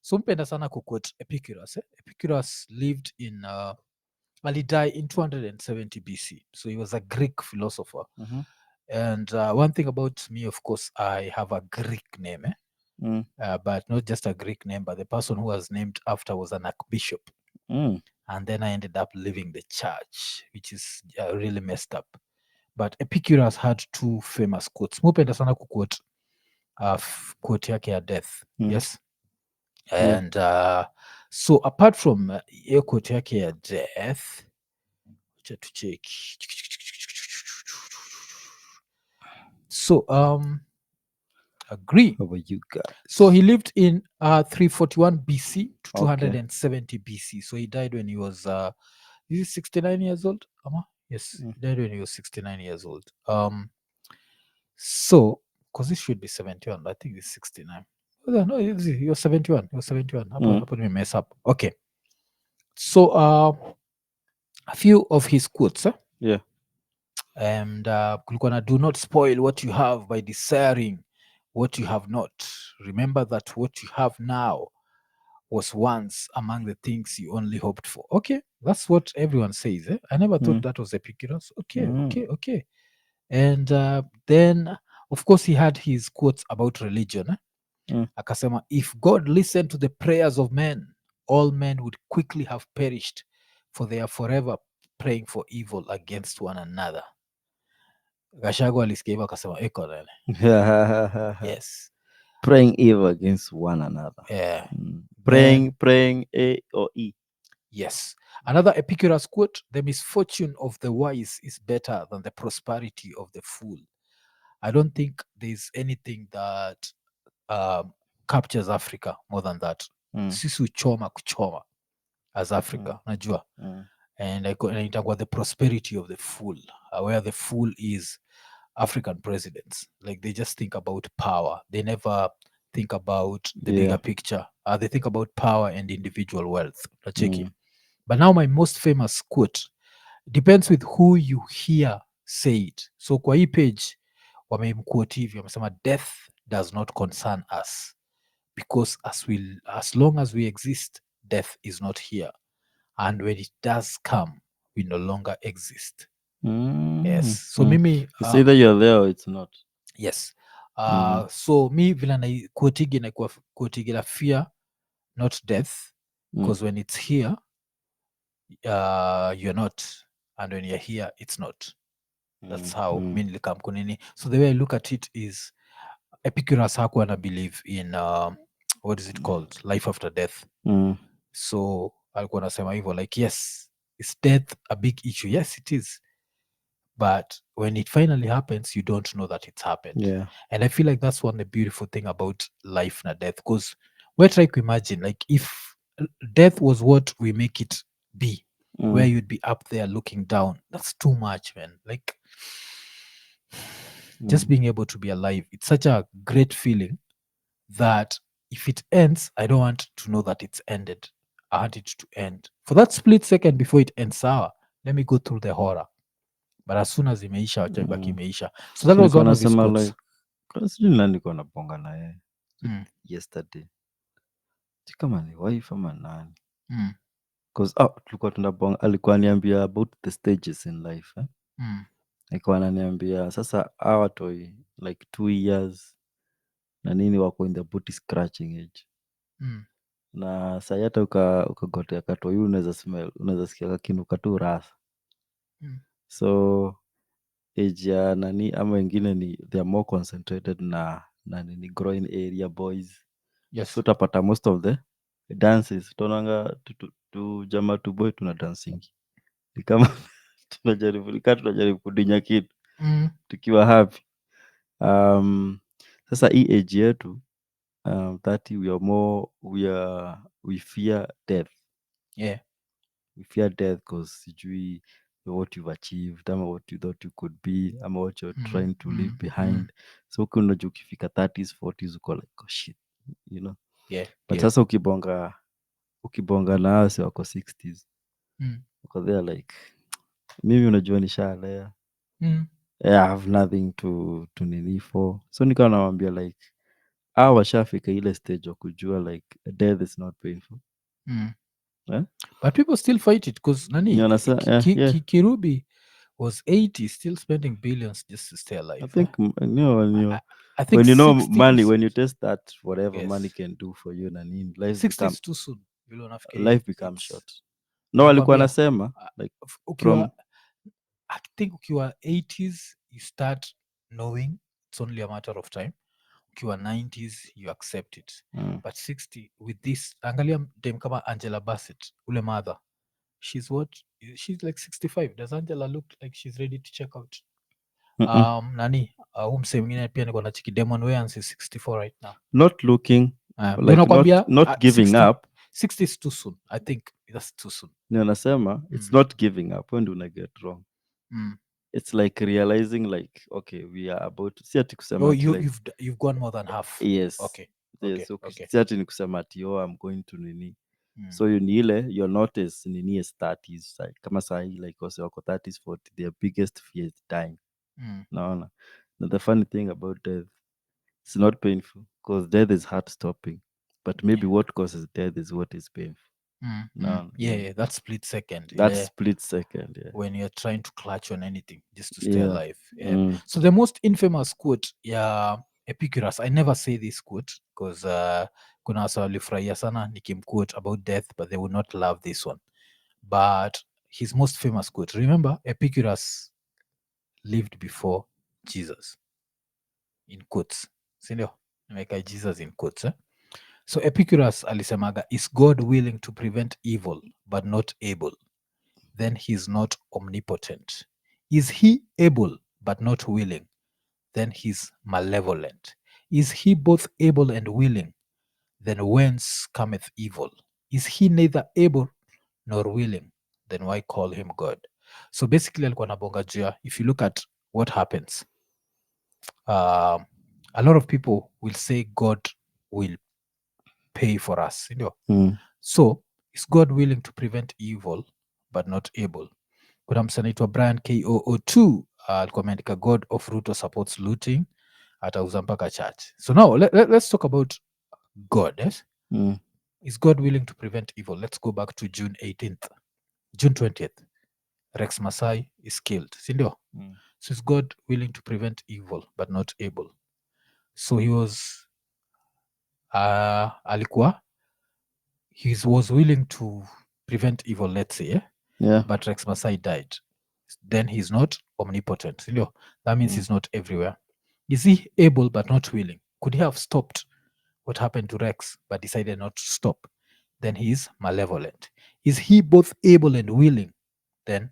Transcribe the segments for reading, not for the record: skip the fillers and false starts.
So mpenda sana kuquote Epicurus. Epicurus lived in he died in 270 BC. So he was a Greek philosopher. And one thing about me, of course, I have a Greek name, but not just a Greek name, but the person who was named after was an archbishop. And then I ended up leaving the church, which is really messed up. But Epicurus had two famous quotes. Mupenda sana kuquote quote yake ya death. Yes. And so apart from hiyo quote yake ya death, acha tucheck. So agree. How about you guys? So he lived in 341 BC to 270 BC. So he died when he was 69 years old. Yes, he died when he was 69 years old. So because this should be 71, but I think it's 69. No, he was 71. He was 71. Hapo me mess up. Okay. So a few of his quotes. Yeah. And kulikuwa na, do not spoil what you have by desiring what you have not. Remember that what you have now was once among the things you only hoped for. Okay, that's what everyone says. I never thought that was Epicurus. Okay. And then, of course, he had his quotes about religion. Akasema, if God listened to the prayers of men, all men would quickly have perished, for they are forever praying for evil against one another. Gachagua alisikia hivyo akasema eko nene. Yes. Praying evil against one another. Yeah. Praying A or E. Yes. Another Epicurus quote, the misfortune of the wise is better than the prosperity of the fool. I don't think there's anything that captures Africa more than that. Sisi uchoma kuchoma as Africa, najua. And inaitangwa the prosperity of the fool, where the fool is African presidents. Like they just think about power. They never think about the bigger picture. They think about power and individual wealth. But now my most famous quote depends with who you hear say it. So kwa hii page wamemquote hivi, wamesema death does not concern us because as long as we exist, death is not here. And when it does come, we no longer exist. Yes. So mimi it's either you're there or it's not. yes. So mi vile na quotige na quotige la fear not death, because when it's here you're not, and when you're here it's not. That's how mi nilikam kunini. So the way I look at it is Epicurus hakuwa na believe in what is it called, life after death. So alikuwa nasema hivyo like, yes, is death a big issue? Yes, it is. But when it finally happens, you don't know that it's happened. Yeah. And I feel like that's one of the beautiful thing about life na death, because we're trying to imagine like if death was what we make it be, where you'd be up there looking down. That's too much, man. Like just being able to be alive, it's such a great feeling that if it ends, I don't want to know that it's ended. I want it to end for that split second before it ends. Sour, let me go through the horror. But as soon as imeisha, wacha ibaki imeisha. So that was one of his quotes. Sijui nani nilikuwa nabonga na yeye yesterday, kama ni wife ama nani, because tulikuwa tunabonga, alikuwa niambia about the stages in life alikuwa ananiambia sasa hawa toi like 2 years na nini wako in the booty scratching age na saa hata ukagotea katoi unaweza sikia kakinuka tu rasa so age ya nani ama wengine ni they are more concentrated na nini groin area boys. Yes. So utapata most of the dances tonanga tu jama tu boy tuna dancing ni kama tunajaribu kudinya kitu tukiwa happy. Sasa hii age yetu 30 we are more we fear death. Yeah. We fear death because sijui what you've achieved ama what you thought you could be ama what you're trying to leave behind. So unajua ukifika 30s 40s uko like oh shit, you know. Yeah. But sasa ukibonga na wase wako 60s uko there like mimi unajua nishalea I have nothing to nini for. So nikawa nawambia like washafika ile stage wa kujua like death is not painful. Mm. Eh? But people still fight it because nani Yeah. Kirubi was 80, still spending billions just to stay I alive. think I think when you know 60 money, is, when you test that whatever money yes, can do for you na nini, 60 is too soon. Vile unafikiria life becomes it's, short. No, alikuwa nakwambia, anasema like ukiwa, from I think ukiwa 80s you start knowing it's only a matter of time. Ukiwa 90s you accept it. But 60 with this, angalia dem kama Angela Bassett, ule mother, she's what, she's like 65. Does Angela look like she's ready to check out? mm-mm. Nani mse mwingine pia niko na chiki Demon Wayans is 64 right now. Not looking Ndio like nakwambia, not giving 60 up. 60 is too soon. I think that's too soon. Ndio nasema it's not giving up. When do una get wrong? It's like realizing like okay, we are about si ati kusema Oh, ati like you've gone more than half. yes. Okay. Yes, Okay. okay. Si ati ni kusema ati I'm going to nini. Mm. So you ni ile your notice nini is 30s like, kama sahi like wako 30s 40 their biggest fear is dying. Naona. Now the funny thing about death, it's not painful because death is heart stopping, but maybe what causes death is what is painful. Naona. Yeah, that split second. That Ile split second, yeah. when you're trying to clutch on anything just to stay Yeah. alive. Yeah. So the most infamous quote, yeah, Epicurus, I never say this quote because kuna wasa walifurahia sana nikimquote about death, but they would not love this one. But his most famous quote, remember, Epicurus lived before Jesus, in quotes, sindio? Nimeweka Jesus in quotes, eh? So Epicurus alisemaga, is God willing to prevent evil but not able? Then he's not omnipotent. Is he able but not willing? Then he's malevolent. Is he both able and willing? Then whence cometh evil? Is he neither able nor willing? Then why call him God? So basically alikuwa nabonga juu ya, if you look at what happens, a lot of people will say God will pay for us, you know? So is God willing to prevent evil but not able? Kuna msanii anaitwa Brian KOO2 alikuwa ameandika God of Ruto supports looting, atauza mpaka church. So now let's talk about God. Yes? Is God willing to prevent evil? Let's go back to June 18th. June 20th. Rex Masai is killed. Sindio? So is God willing to prevent evil but not able? So he was alikuwa, he was willing to prevent evil, let's say, Yeah. but Rex Masai died. Then he's not omnipotent. You know, that means he's not everywhere. Is he able but not willing? Could he have stopped what happened to Rex but decided not to stop? Then he is malevolent. Is he both able and willing? Then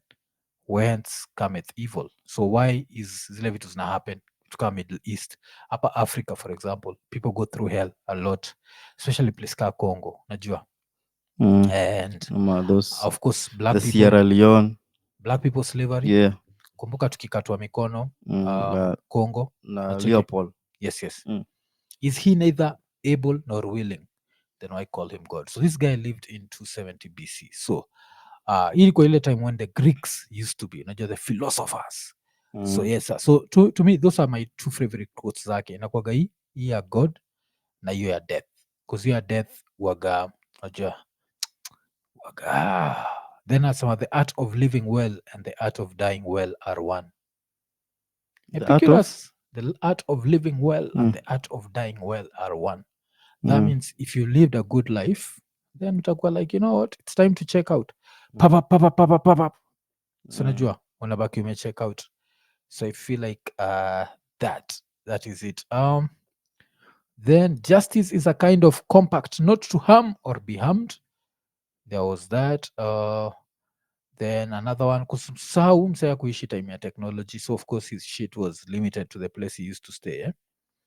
whence cometh evil? So why is zile vitu zina happen to come Middle East? Upper Africa, for example, people go through hell a lot, especially place ka Congo, najua. And Those of course the black people, Sierra Leone. black people slavery. Yeah. Kumbuka tukikatwa mikono Congo Na nacheki. Leopold. Yes. Is he neither able nor willing? Then why call him God? So this guy lived in 270 BC. So ilikuwa ile time when the Greeks used to be, unajua, the philosophers. So yes, so to me those are my two favorite quotes zake. Inakuwaga hii ya God na hiyo ya death, because hiyo ya death waga, unajua, then asema the art of living well and the art of dying well are one. Epicurus, the art of living well and the art of dying well are one. That means if you lived a good life, then utakuwa like, you know what, it's time to check out. Pap. So najua unabaki ume check out. So I feel like that is it. Then justice is a kind of compact not to harm or be harmed. There was that. Then another one, kusahau msaya kuishi time ya technology, so of course his shit was limited to the place he used to stay.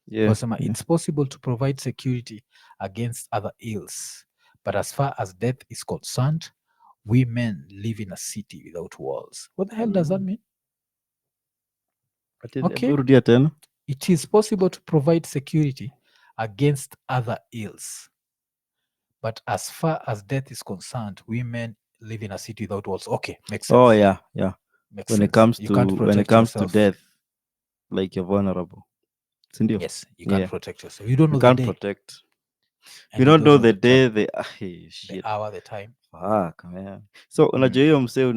Yeah. It's possible to provide security against other ills, but as far as death is concerned, we men live in a city without walls. What the hell does that mean? Okay. Rudia tena. It is possible to provide security against other ills, but as far as death is concerned, we men live in a city without walls. Okay, makes sense. Oh yeah. Makes When sense. it comes You to can't protect when it comes yourself. to death, like you're vulnerable. sindio? Yes, you can't Yeah, protect yourself. You don't you know the can't day, protect. You and you don't don't know know the the time, day, hey, the shit. hour, the time. Fuck, man. So Mm. unajua hiyo msee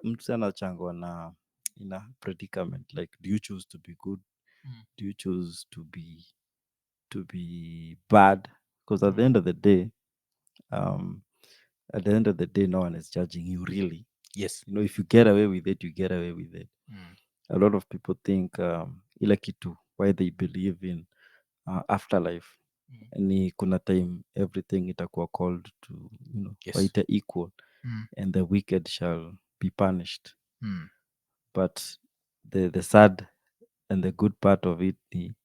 mse anachangwa na ina predicament, like do you choose to be good, Mm. do you choose to be bad? Because at the Mm. end of the day, um at the end of the day, no one is judging you really. Yes. You know, if you get away with it, you get away with it. Mm. A lot of people think ile kitu why they believe in afterlife Mm. ni kuna time everything itakuwa called to, Yes. waita equal, Mm. and the wicked shall be punished. Mm. But the sad and the good part of it,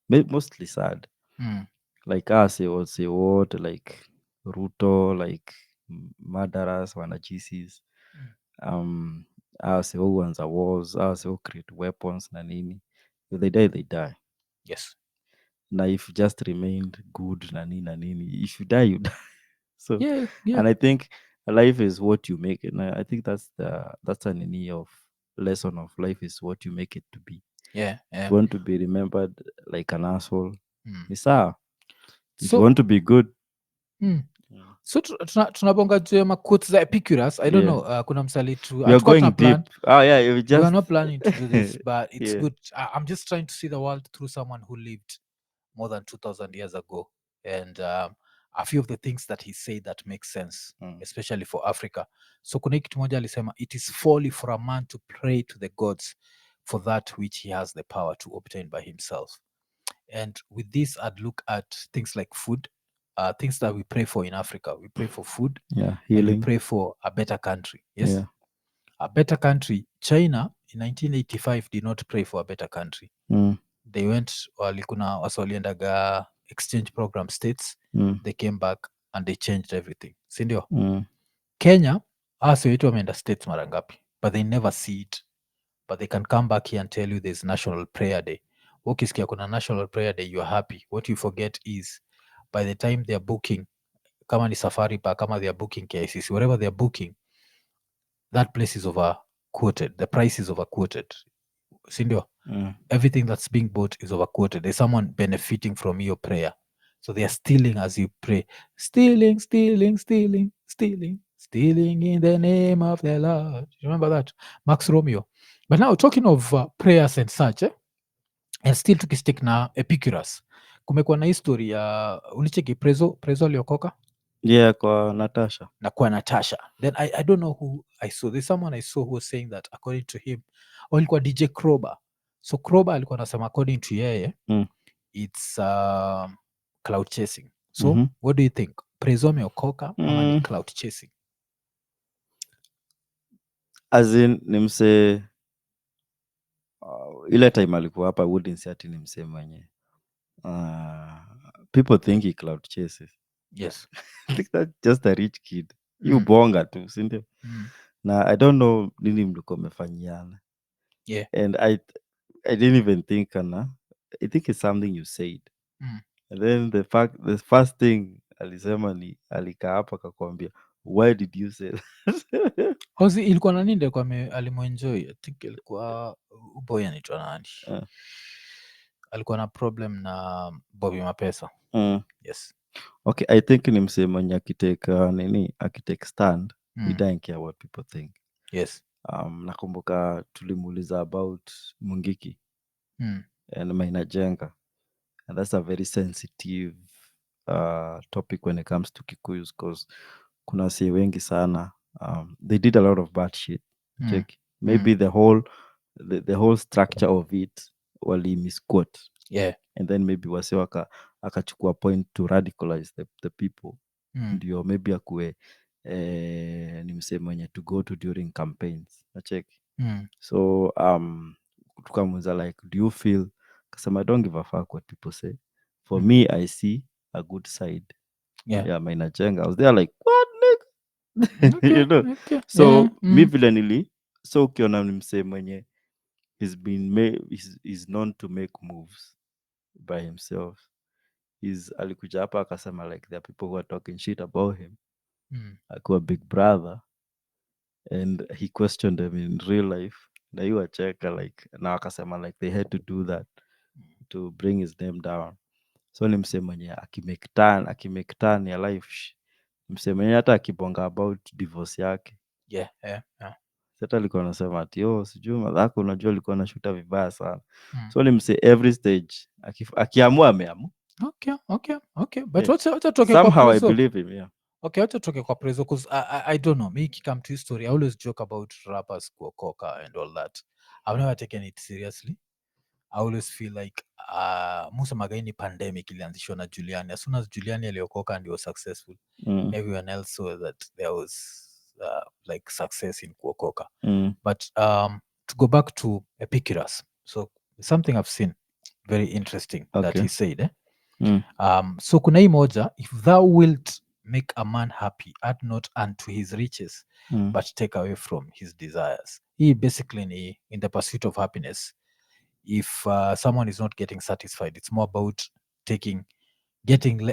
mostly sad, Mm. like us, it was a what, like Ruto, like murderers, wanajisis, Mm. um us who wants a wars, us who create weapons na nini. If they die, they die. Yes. Now if you just remained good na nini, if you die, you die. So, Yeah. Yeah. and I think life is what you make it. And I think that's an nini of lesson of life, is what you make it to be. Yeah. If Yeah. you want to be remembered like an asshole, Mm. ni sawa. If you So. want to be good, Mm. mm, So tunabonga juu ya quotes za Epicurus. I don't yeah, know, kuna msali tu we are hatukuwa tuna going plan. deep. Oh yeah, we We were just not planning to do this, but it's yeah. good. I'm just trying to see the world through someone who lived more than 2,000 years ago, and a few of the things that he said that make sense, Mm, especially for Africa. So kuna hii kitu moja alisema, it is folly for a man to pray to the gods for that which he has the power to obtain by himself. And with this, I'd look at things like food, things that we pray for in Africa. We pray for food, yeah, and we healing. pray for a better country. Yes, Yeah. a better country. China in 1985 did not pray for a better country. Mm, They went, walikuna wasi waliendaga exchange program states. mm, They came back and they changed everything, sindio? mm, Kenya hasi wetu wameenda states mara ngapi, but they never see it, but they can come back here and tell you there's national prayer day. Ukisikia kuna national prayer day, you're happy. What you forget is by the time they're booking, kama ni safari pa, kama they're booking KICC, whatever they're booking, that place is over quoted, the price is over quoted, sindio? mm, Everything that's being bought is over quoted. There's someone benefiting from your prayer, so they are stealing as you pray. Stealing, stealing, stealing, stealing, stealing in the name of the Lord. You remember that, Max Romeo? But now talking of prayers and such, and still tukistick na Epicurus, kumekuwa na history ya ulicheki prezo aliokoka yeah, kwa Natasha. na kwa Natasha. Then I don't know who I saw. There's someone I saw who was saying that according to him, or ilikuwa DJ Kroba. So Kroba alikuwa anasema according to yeye, Mm, it's cloud chasing. So mm-hmm. what do you think? Prezo ameokoka ama ni Mm, cloud chasing? as in ni msee ile time alikuwa hapa, wouldn't say ati ni msee mwenye people think he cloud chases. Yes. I think that's just a rich kid. You Mm. bonga tu, sindio? Mm. Na I don't know nini mlikuwa mefanyiana. Yeah. And I didn't even think I think it's something you said. Mm. And then the first thing alisema ni alikaa hapa akakwambia, why did you say that? Ozi ilikuwa nani ndio kwa alimuenjoy? I think ilikuwa boy anaitwa nani? Uh, Alikuwa na problem na Bobby Mapesa. mm. Yes. Okay, I think ni msee mwenye akitake stand, he Mm. don't care what people think. Yes. Nakumbuka tulimuuliza about Mungiki Mm. and Maina Jenga, and that's a very sensitive topic when it comes to Kikuyus, because kuna wasee wengi sana, they did a lot of bad shit. Mm. Check. Maybe the whole structure of it wali misquote, Yeah. and then maybe wase akachukua point to radicalize the people. Mm. Ndio maybe akue ni msee mwenye to go to during campaigns, nachek. Mm. So tukamuza like, do you feel, kasema I don't give a fuck what people say. For Mm. me, I see a good side. Yeah. Yeah, Maina Jenga, I was there like, what nigga? Okay. You know. Okay. So Yeah. mi Mm. vile so ukiona ni msee mwenye he's known to make moves by himself. Alikuja hapa akasema like there are people who are talking shit about him, Mm. akiwa big brother, and he questioned them in real life, na hiyo acheka like, na akasema like they had to do that to bring his name down. So ni msee mwenye akimake turn ya life, msee mwenye hata akibonga about divorce yake, Yeah, yeah, yeah. hata alikuwa anasema ati sijui madhako, unajua alikuwa anashuta vibaya sana. Mm. So ni msee every stage akiamua ameamua. Okay. But Yeah. wacha tutoke kwa Somehow I preso. believe him, yeah. Okay, wacha tutoke kwa preso because I don't know. Me come to history, I always joke about rappers kuokoka and all that. I've never taken it seriously. I always feel like Musa Magaini pandemic ilianzishwa na Juliani. As soon as Juliani aliokoka and he was successful, everyone else saw that there was like success in kuokoka. But to go back to Epicurus, so something I've seen very interesting that Okay. he said. So kuna hii moja, if thou wilt make a man happy, add not unto his riches, but take away from his desires. He basically in the pursuit of happiness, if someone is not getting satisfied, it's more about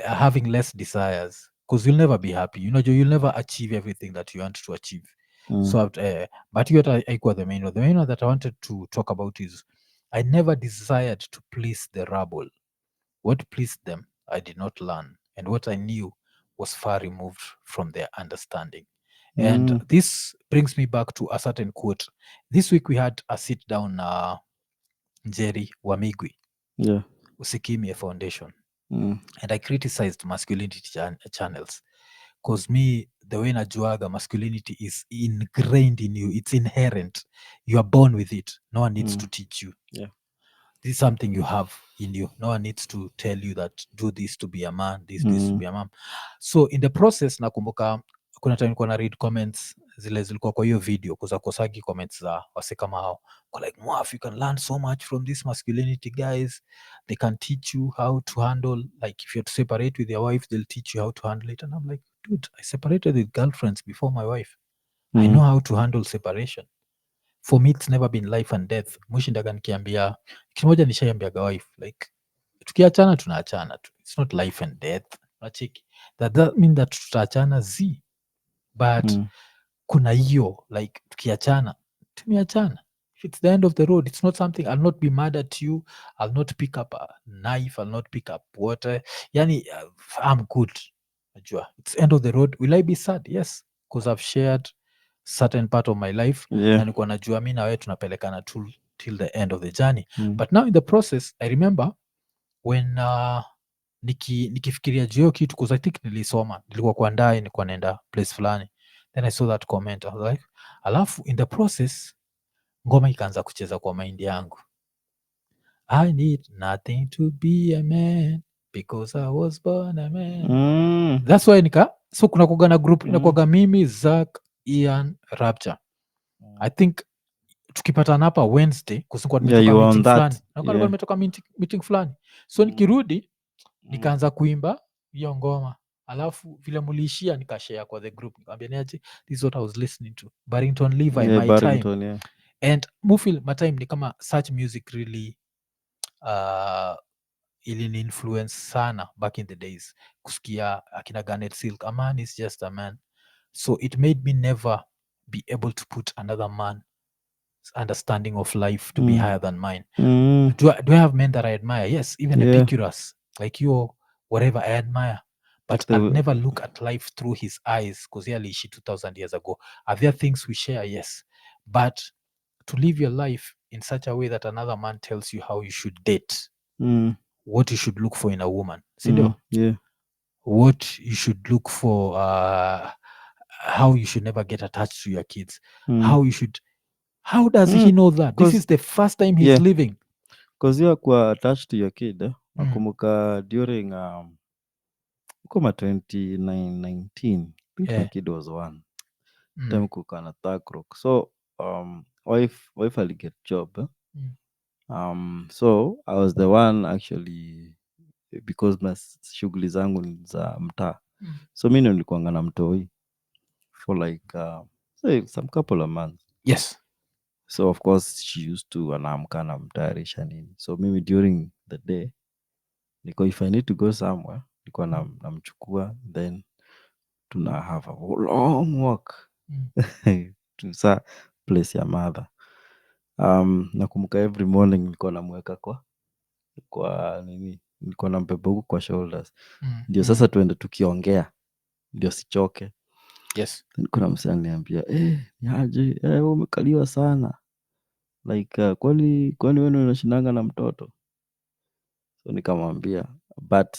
having less desires, because you'll never be happy. You'll never achieve everything that you want to achieve. So but you equal the main one. The main one that I wanted to talk about is I never desired to please the rabble. What pleased them I did not learn, and what I knew was far removed from their understanding. And this brings me back to a certain quote. This week we had a sit down Jerry Wamigwi, Yeah. Usikimie Foundation. And I criticized masculinity channels, because me, the way najuaga masculinity is ingrained in you. It's inherent. You are born with it. No one needs to teach you. Yeah. This is something you have in you. No one needs to tell you that do this to be a man, this to be a mom. So in the process, nakumbuka kuna time nilikuwa na read comments zile zilikuwa kwa hiyo video, kosagi comments za wase kama hao, kwa like, Mwaf, you can learn so much from this masculinity guys. They can teach you how to handle, like if you have to separate with your wife, they'll teach you how to handle it. And I'm like, dude, I separated with girlfriends before my wife. I know how to handle separation. For me, it's never been life and death. Mwishindaga nikiambia kitu moja, nishaiambiaga wife, like tukiachana tunaachana tu, it's not life and death. Nachiki that mean that tutaachana but kuna hiyo like tukiachana tumeachana. If it's the end of the road, it's not something, I'll not be mad at you, I'll not pick up a knife, I'll not pick up water. Yani I'm good. Najua it's end of the road. Will I be sad? Yes, because I've shared certain part of my life. Yeah. Na nikuwa najua mi na wewe tunapelekana till the end of the journey. But now in the process, I remember when nikifikiria juu hiyo kitu, because I think nilisoma, nilikuwa kuandae, nilikuwa naenda place fulani, then I saw that comment. I was like, alafu in the process ngoma ikaanza kucheza kwa mind yangu, I need nothing to be a man because I was born a man. That's why so kuna kuga na group inakuwaga mimi, Zach, Ian, Rapcha. I think tukipatana hapa Wednesday kusikuwa nimetoka meeting fulani, nakuwa nimetoka meeting fulani, so nikirudi nikaanza kuimba hiyo ngoma, alafu vile muliishia nikashare kwa the group, nikamwambia niaje, this is what I was listening to, Barrington-Levy, Yeah, my Barrington, time. yeah. And mufil my time ni kama such music really ilini influence sana back in the days, kusikia akina Garnet Silk, a man is just a man. So it made me never be able to put another man's understanding of life to be higher than mine. Do I have men that I admire? Yes, even Epicurus, like you, whatever, I admire. But I'd never look at life through his eyes, because he aliishi 2000 years ago. Are there things we share? Yes. But to live your life in such a way that another man tells you how you should date, what you should look for in a woman, Yeah. what you should look for, how you should never get attached to your kids, how does he know that? This is the first time he's living. Because you are attached to your kid. Nakumbuka during kama 2019, I think my kid was 1. Time kuka na Thug Rock. So wife aliget job. So I was the one actually, because na shughuli zangu ni za mtaa. So mi nilikuanga na mtoi for like say some couple of months. Yes. So of course she used to anaamka namtayarisha nini. So mimi during the day niko, if I need to go somewhere, niko namchukua, then tuna have a long walk to sa place ya mother. Nakumbuka every morning nilikuwa namweka kwa kwa nini, nilikuwa nampeba huku kwa shoulders, Mm. ndio sasa tuende tukiongea ndio sichoke. Yes. Then kuna msee aliniambia niaje, umekaliwa sana like kwani wewe unashindanga na mtoto? So nikamwambia but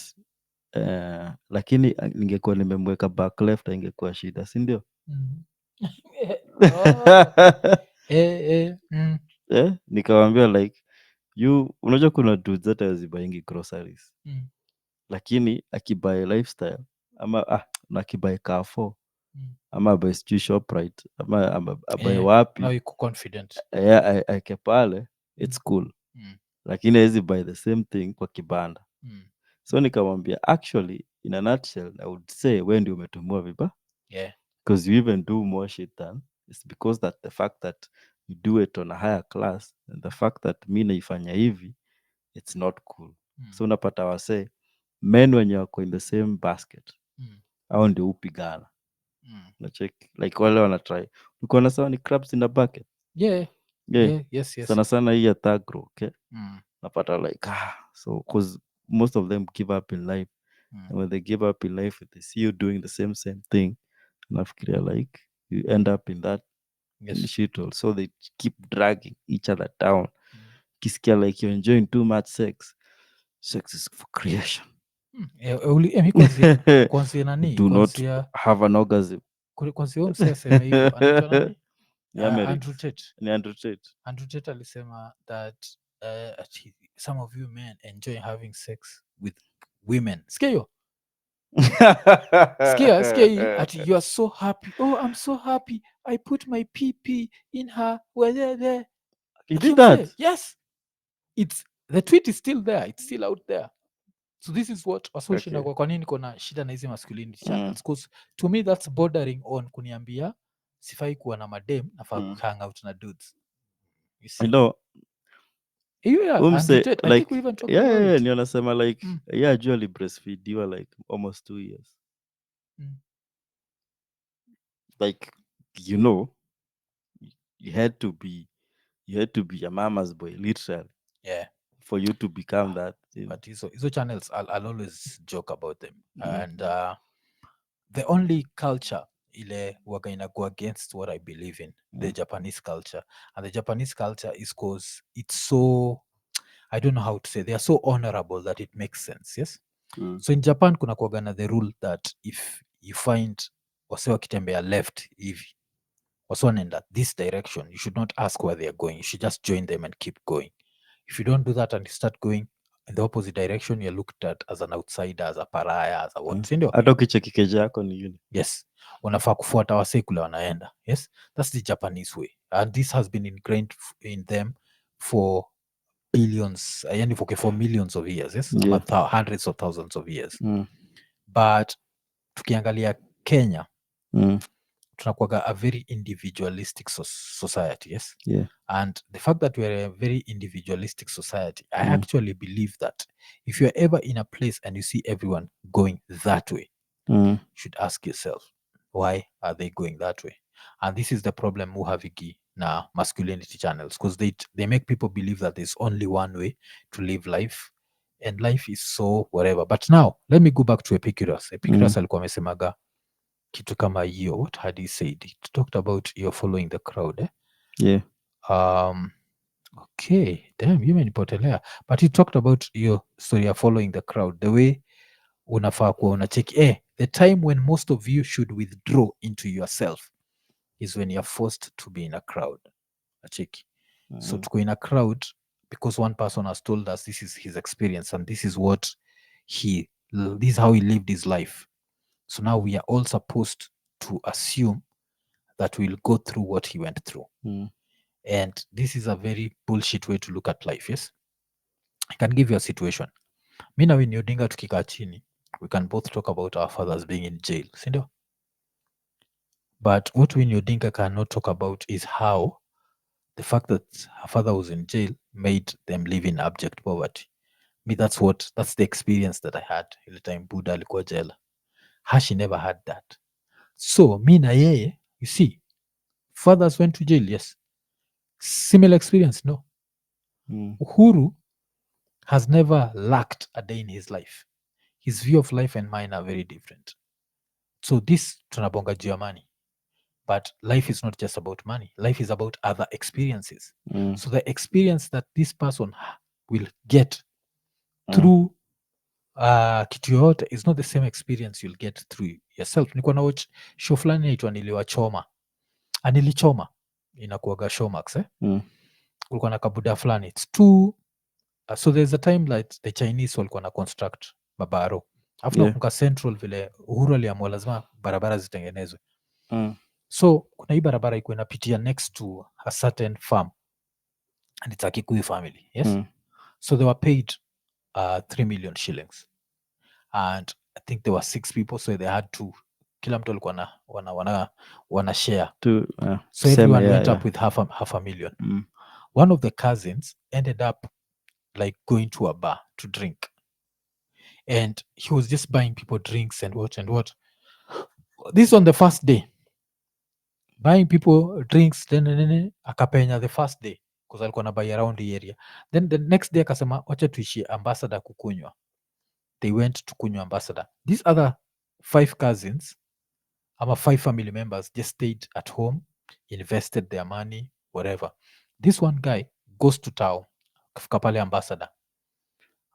lakini ningekuwa nimemweka back left ingekuwa shida, si ndio? Mm. Oh. Mm. Nikamwambia like unajua kuna dudes hata hazibaingi groceries, Mm. lakini akibuy lifestyle ama na akibuy Carrefour Mm. ama abuy sijui Shoprite ama abuy Now wapi, you're confident. aeke pale, it's cool, Mm. lakini hawezi buy the same thing kwa kibanda. Mm. So nikamwambia actually in a nutshell I would say wewe ndio umetumua vibaya, Yeah. because you even do more shit than, it's because that the fact that you do it on a higher class and the fact that mi naifanya hivi it's not cool. Mm. So unapata wase men wenye wako in the same basket Mm. au ndio upigana, Mm. nachek like wale wanatry, uko na sawa ni crabs in a bucket. Yeah. Yeah, Yeah. Yes. Yes. sana sana hii ya thagro, okay, Mm. napata like so cause most of them give up in life, and when they give up in life they see you doing the same thing, nafikiria like you end up in that Yes. shit hole. So they keep dragging each other down. Mm. Kisikia like you're enjoying too much sex is for creation. Mi kwanzia nani Do not have an orgasm. kwanzia huyo msee aseme hivyo anaitwa nani? Ni Amerix. Andrew Tate. Ni Andrew Tate. Andrew Tate alisema that some of you men enjoy having sex with women. Sikia hiyo? Sikia hii ati you are so happy. Oh, I'm so happy. I put my PP in her. He did that? Yes. The tweet is still there. It's still out there. So this is what wasoshinda Okay. kwa nini kona shida na hizi masculinity channels, because to me that's bordering on kuniambia sifai kuwa na madem, nafaa hang out na dudes. You see? I know. Andrew Tate, I think we even talked about it. Ni anasema like juu alibreastfeediwa like almost 2 years. Like you had to be a mama's boy literally. Yeah. For you to become that. But hizo channels I'll always joke about them. And the only culture ile waga ina go against what I believe in, the Japanese culture. And the Japanese culture is because it's so, I don't know how to say, they are so honorable that it makes sense. Yes. So in Japan kuna kuwaga na the rule that if you find wase wakitembea left hivi, wase wanaenda this direction, you should not ask where they are going, you should just join them and keep going. If you don't do that and you start going in the opposite direction, you're looked at as an outsider, as a pariah, as a what, sindio? Hata ukicheki keja yako ni yule. Yes. Unafaa kufuata wasee kule wanaenda. Yes. That's the Japanese way. And this has been ingrained in them for billions, yani for millions of years. Yes. Yeah. About hundreds of thousands of years. But tukiangalia Kenya, tunakuwaga a very individualistic society. Yes. Yeah. And the fact that we're a very individualistic society, I actually believe that if you're ever in a place and you see everyone going that way, you should ask yourself, why are they going that way? And this is the problem muhavigi na masculinity channels, because they make people believe that there's only one way to live life, and life is so whatever. But now let me go back to Epicurus. Epicurus alikuwa amesemaga kitu kama hiyo. What had he said? He talked about you're following the crowd. Yeah. Okay, damn, you menipotelea. But he talked about your story of following the crowd, the way unafaa kuwa unacheki. The time when most of you should withdraw into yourself is when you're forced to be in a crowd. Acheki. So to go in a crowd because one person has told us this is his experience and this is what this is how he lived his life. So now we are all supposed to assume that we'll go through what he went through. And this is a very bullshit way to look at life. Yes. I can give you a situation. Mi na Winnie Odinga tukikaa chini, we can both talk about our fathers being in jail, sindio? But what Winnie Odinga cannot talk about is how the fact that her father was in jail made them live in abject poverty. Me, that's the experience that I had ile time Buddha alikuwa jela. She never had that. So mi na yeye, you see, fathers went to jail, yes. Similar experience, no. Uhuru has never lacked a day in his life. His view of life and mine are very different. So this tunabonga juu ya money. But life is not just about money. Life is about other experiences. So the experience that this person will get through kitu yoyote is not the same experience you'll get through yourself. Nilikuwa na watch show fulani inaitwa Niliwachoma. Nilichoma inakuaga Showmax kulikuwa na kabuda fulani. It's too so there's a time like the Chinese walikuwa na construct mabaro. Alafu nakumbuka Central vile Uhuru aliamua lazima barabara zitengenezwe. So kuna hii barabara iko inapitia next to a certain farm and it's a Kikuyu family. Yes. So they were paid 3 million shillings. And I think there were 6 people, so they had to kila mtu alikuwa wana share. So everyone went up with half a million. One of the cousins ended up like going to a bar to drink. And he was just buying people drinks and what. This on the first day. Buying people drinks, then akapenya the first day because alikuwa na buy around the area. Then the next day akasema wacha tuishie Ambassador kukunywa. They went to kunywa Ambassador. These other 5 cousins, 5 family members just stayed at home, invested their money, whatever. This one guy goes to town, kafika pale Ambassador.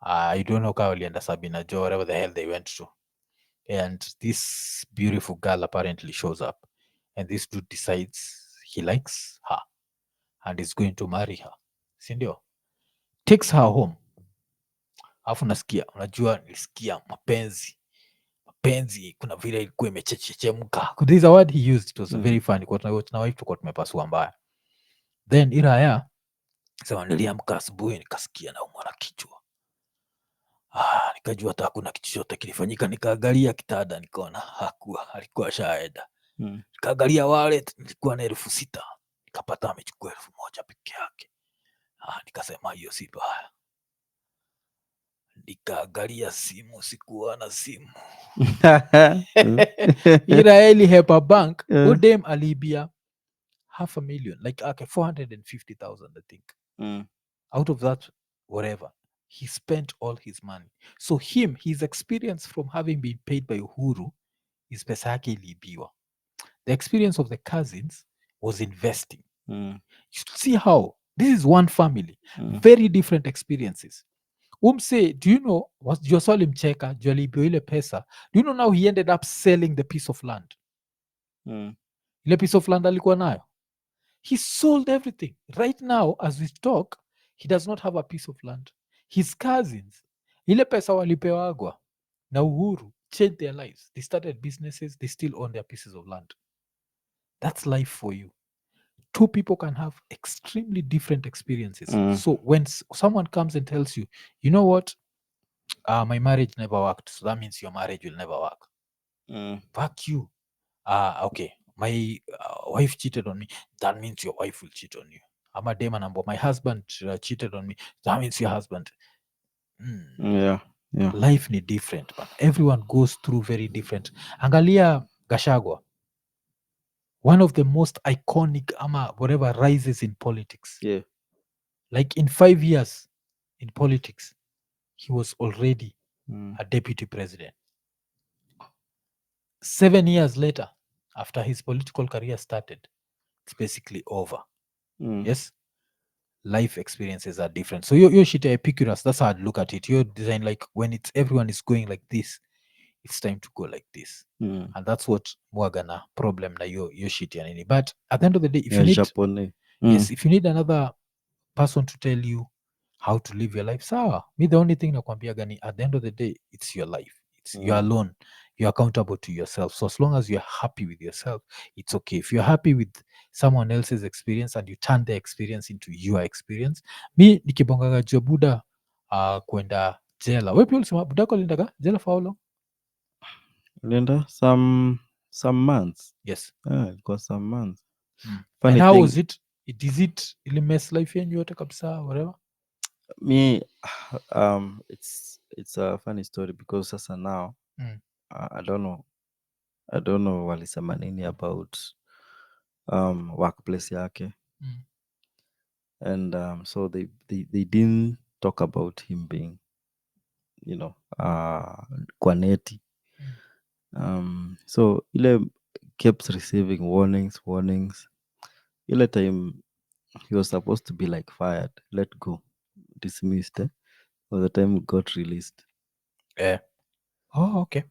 I don't know kama walienda Sabina Joe, whatever the hell they went to. And this beautiful girl apparently shows up. And this dude decides he likes her and is going to marry her. Sindio? Takes her home. Alafu unajua nilisikia mapenzi kuna vile ilikuwa imechechemka. There is a word he used, it was very funny. Kwa na wife tulikuwa tumepasua mbaya. Then Iraya sema niliamka asubuhi nikasikia naumwa na kichwa. Nikajua hata hakuna kitu chochote kilifanyika, nikaangalia kitanda nikaona alikuwa shaeda. Nikaangalia wallet nilikuwa na 6,000, nikapata amechukua 1,000 peke yake. Nikasema hiyo si baya. Nikaangalia simu, sikuwa na simu. Iraeli Hepa Bank, Odem alibia 500,000, like 450,000 I think. Out of that, whatever, he spent all his money. So his experience from having been paid by Uhuru is pesa yake iliibiwa. The experience of the cousins was investing. You see how this is one family, very different experiences. Say, do you know what Joswali Mcheka, Jwalibiwa ile pesa? Do you know now he ended up selling the piece of land? Ile piece of land alikuwa nayo. He sold everything. Right now, as we talk, he does not have a piece of land. His cousins, ile pesa walipewagwa na Uhuru, changed their lives. They started businesses. They still own their pieces of land. That's life for you. 2 people can have extremely different experiences. So when someone comes and tells you, you know what, my marriage never worked, so that means your marriage will never work. Fuck you. Okay, my wife cheated on me, that means your wife will cheat on you. I'm a demon number. My husband cheated on me, that means your husband. Life ni different, but everyone goes through very different. Angalia Gachagua, one of the most iconic whatever rises in politics. Like in 5 years in politics, he was already a deputy president. 7 years later, after his political career started, it's basically over. Yes, life experiences are different. So your shit Epicurus, that's how I'd look at it. Your design, like when everyone is going like this, it's time to go like this. And that's what mwagana problem na your shit ya nini. But at the end of the day, if you need yes, if you need another person to tell you how to live your life, sawa. Me, the only thing nakwambiaga ni at the end of the day, it's your life. You're alone. You're accountable to yourself. So as long as you're happy with yourself, it's okay. If you're happy with someone else's experience and you turn their experience into your experience, mi nikibongaga jua Buda kwenda jela. Wewe pia ulisema budako alindaga jela for how long? Linda, some months. Yes. It was some months. And how was it? Is it ili mess life yenyu yote kabisa, whatever? Me, it's a funny story because sasa now I don't know walisema nini about workplace yake. And so they didn't talk about him being, kwa neti. So ile kept receiving warnings. Ile time he was supposed to be like fired, let go, dismissed. By the time he got released. Yeah. Oh, okay.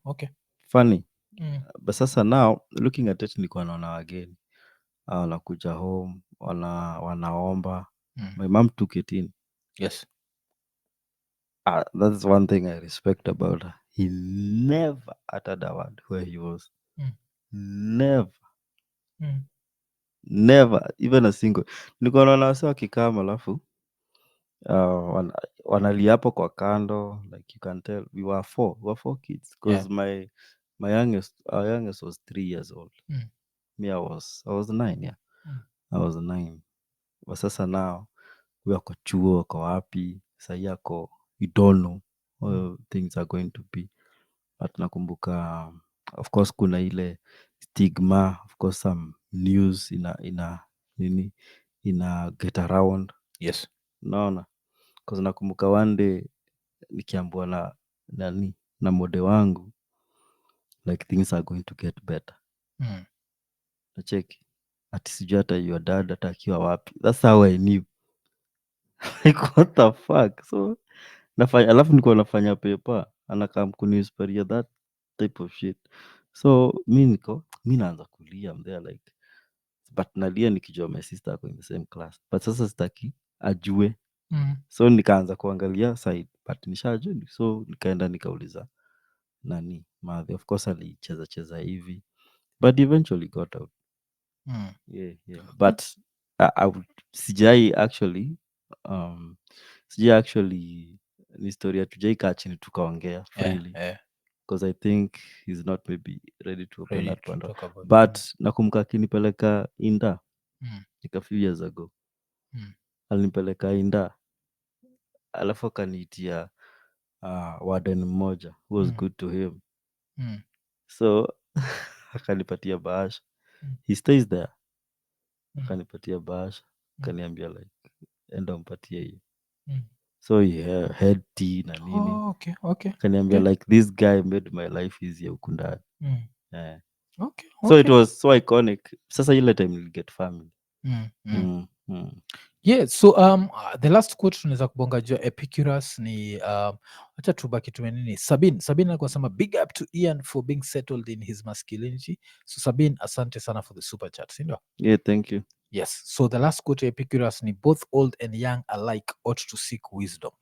Funny. Mm. But sasa now looking at it, nilikuwa naona wageni wanakuja home, wanaomba. Mm. My mom took it in. Yes. That's one thing I respect about her. He never uttered a word where he was. Mm. Never, Mm. never, even a single. Nilikuwa naona wase wakikama, alafu wanalia hapo kwa kando, like you can tell we were four kids, Yeah. because my our youngest was 3 years old. Mm. Me, I was 9. Yeah, Mm. I was 9. But sasa now we ako chuo, ako wapi sahii, ako you don't know how things are going to be. But nakumbuka, of course, kuna ile stigma, of course, some news ina nini ina get around. Yes. Naona, cause nakumbuka one day nikiambiwa na mode wangu, like things are going to get better. Mm. Nacheki ati sijui hata your dad hata akiwa wapi. That's how I knew. Like what the fuck. So nafanya, alafu nilikuwa nafanya paper, anakam kunisparia that type of shit. So mi naanza kulia, I'm there like, but nalia nikijua my sister ako in the same class, but sasa sitaki ajue. Mm. So nikaanza kuangalia side, but nishajua. So nikaenda nikauliza nani madhe, of course alicheza cheza hivi, but eventually got out. Mm. Yeah. But I would um sijai actually, ni story hatujai kaa chini tukaongea Yeah. freely, Yeah. because I think he's not maybe ready to open Ready that to one up. talk about. But nakumbuka akinipeleka Inda, Mm. like a few years ago, Mm. alinipeleka Inda, alafu akaniitia warden mmoja who was Mm. good to him. Mm. So akanipatia bahasha, Mm. he stays there. Mm. Akanipatia bahasha, Mm. akaniambia like, enda mpatie hiyo. Mm. So he had tea na nini, Oh, okay. akaniambia Okay. like, this guy made my life easier huku ndani. Mm. Eh. Okay. So it Okay. was so iconic. Sasa ile time niliget family. Mm. Mm. Mm. Yeah, so the last quote tunaweza kubonga juu ya Epicurus ni acha tubaki tumenini. Sabin alikuwa sema big up to Ian for being settled in his masculinity. So Sabin, asante sana for the super chat, si ndio? Yeah, thank you. Yes. So the last quote ya Epicurus ni both old and young alike ought to seek wisdom.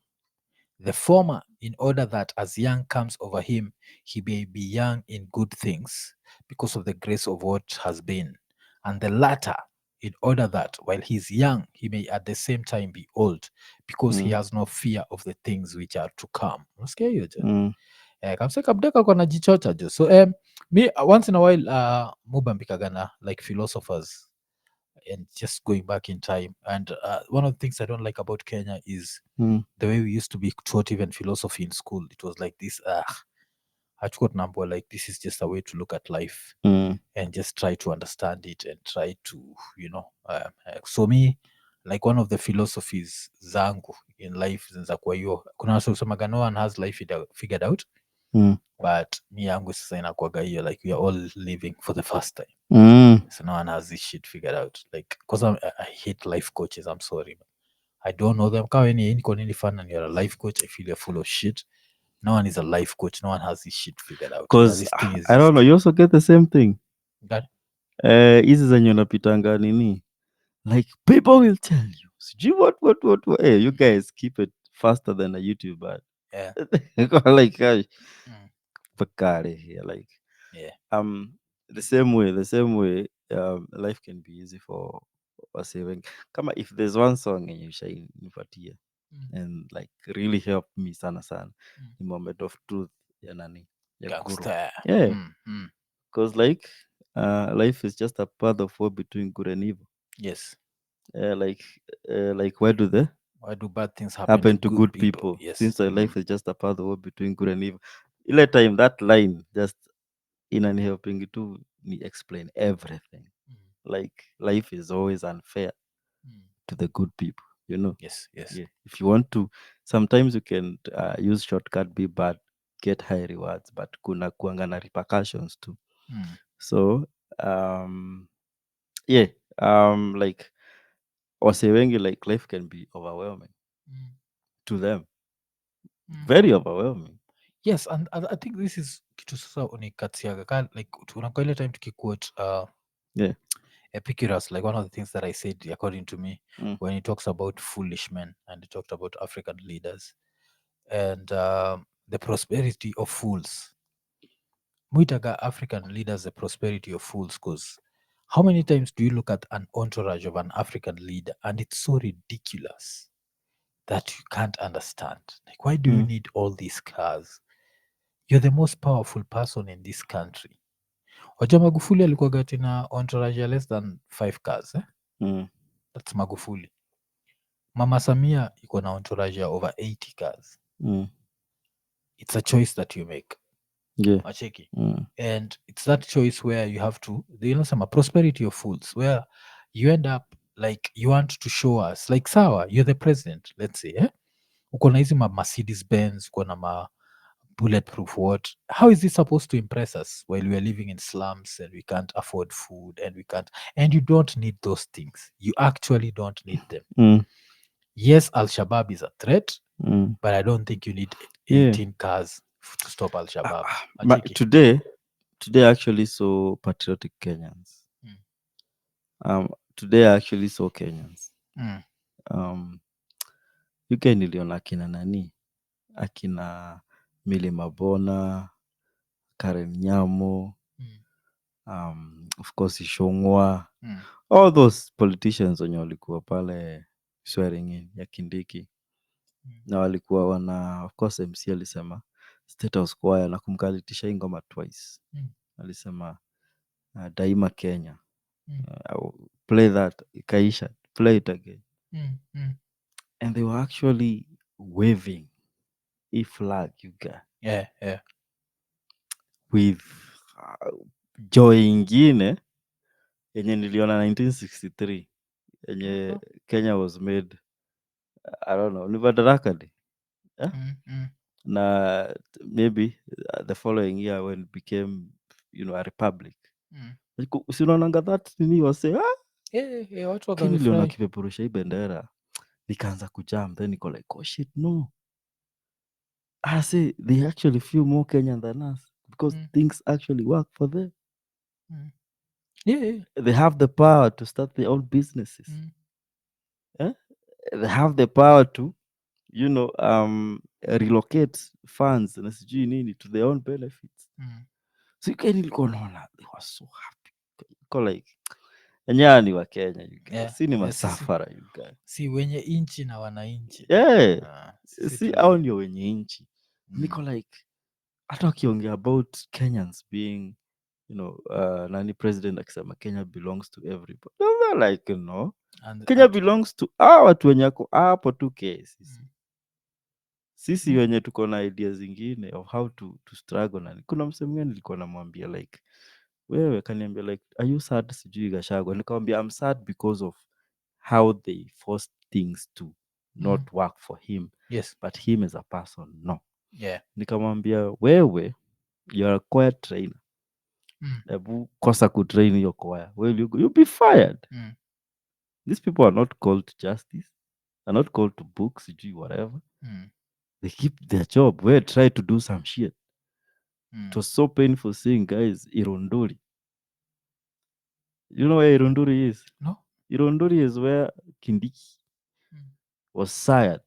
The former, in order that as young comes over him, he may be young in good things, because of the grace of what has been. And the latter, in order that while he is young, he may at the same time be old, because he has no fear of the things which are to come. Unasikia hiyo je? Kamse kabdeka kwa najichocha jo. So me once in a while mubambikagana like philosophers and just going back in time. And one of the things I don't like about Kenya is the way we used to be taught even philosophy in school. It was like this, hatukuwa tunaambiwa like this is just a way to look at life and just try to understand it and try to, so me, like one of the philosophies zangu in life zinza kwa hiyo, kuna wase husemaga no one has life figured out, but mi yangu sasa inakuwaga hiyo like we are all living for the first time. So no one has this shit figured out. Like, because I hate life coaches. I'm sorry, man. I don't know them. Kama ni niko nini fan and you're a life coach, I feel you're full of shit. No one is a life coach. No one has this shit figured out. Because This thing is I don't know, you also get the same thing. God. Hizi zenye unapitanga nini, like people will tell you sijui what. Hey, you guys keep it faster than a YouTuber. Yeah. Like gosh, Mm. pakare here, like Yeah. the same way life can be easy for saving. Kama if there's one song yenye ushanipatia and like really helped me sana the moment of truth ya nani ya Guru. Gangster. Yeah, because like life is just a path of war between good and evil. Yes. Like why do bad things happen to good people? Yes. Since life is just a path of war between good and evil. Ile time that line just inani helping to me explain everything. Like life is always unfair to the good people. you know. Yes, yes. Yeah, if you want to, sometimes you can use shortcut be bad, get high rewards, but kuna kuanga na repercussions too. Mm. So yeah, like wase wengi, like life can be overwhelming Mm. to them, Mm. very overwhelming. Yes, and I think this is kitu sasa unikatiaga like unakuwa ile time tukiquote Yeah. Epicurus, like one of the things that I said according to me Mm, when he talks about foolish men and he talked about African leaders and the prosperity of fools. Muitaga African leaders the prosperity of fools because how many times do you look at an entourage of an African leader and it's so ridiculous that you can't understand? Like, why do you mm, need all these cars? You're the most powerful person in this country. Wajua Magufuli alikuwaga tina entourage ya less than 5 cars. mm, That's Magufuli. Mama Samia iko na entourage ya over 80 cars. mm. It's a choice that you make. Yeah. Macheki. Mm, And it's that choice where you have to, you know, some prosperity of fools, where you end up like you want to show us, like, sawa, you're the president, let's say, uko na hizi ma Mercedes Benz, uko na ma bulletproof what. How is this supposed to impress us while we are living in slums and we can't afford food and we can't, and you don't need those things. You actually don't need them. mm, Yes, Al-Shabaab is a threat, mm. but I don't think you need Yeah. 18 cars to stop Al-Shabaab. But Acheki. today I actually saw patriotic Kenyans. Mm. Today I actually saw Kenyans. Mm. Um, UK niliona akina nani, akina Mili Mabona, Karen Nyamo, of course Ishongwa, Mm. all those politicians wenye walikuwa pale swearing in ya Kindiki, na walikuwa wana, of course MC alisema State House Choir na kumkalitisha hii ngoma twice. Alisema daima Kenya. Play that, ikaisha, play it again. And they were actually waving a flag, you guys, Yeah, yeah. with joy ingine yenye niliona 1963 yenye Kenya was made, I don't know, ni Madaraka Day. Yeah? Na maybe the following year when it became, you know, a republic. Usinaonanga that nini wase Watu Kenya niliona wakafurahi. kipeperusha hii bendera nikaanza kujam, then niko like, oh shit, no, I say they actually feel more Kenyan than us because things actually work for them. Yeah. They have the power to start their own businesses. Eh? They have the power to, you know, relocate funds na sijui nini to their own benefits. So you can go on, they were so happy. Go like, enyewe ni wa Kenya, you guys. Yeah. Si ni Yeah, masafara, you guys. si wenye inchi na wananchi. Yeah. Sisi Si tu hao ni- ndio wenye nchi. Niko like, hata wakiongea about Kenyans being, you know, nani president akisema Kenya belongs to everybody. They're like, no. Kenya belongs to hawa watu wenye ako hapo tu sisi. Sisi wenye tuko na ideas zingine of how to struggle na. Kuna msemo mwingine nilikuwa namwambia like, wewe kaniambia like, are you sad sijui Gachagua? Nikamwambia I'm sad because of how they forced things to not work for him. Yes. But him as a person, no. Yeah. Nikamwambia wewe, you're a choir trainer. Ebu kosa kutrain your choir. Well, you'll be fired. These people are not called to justice. They're not called to books, whatever. They keep their job. We're try to do some shit. It was so painful seeing guys Irunduri. You know where Irunduri is? No. Irunduri is where Kindiki was sired.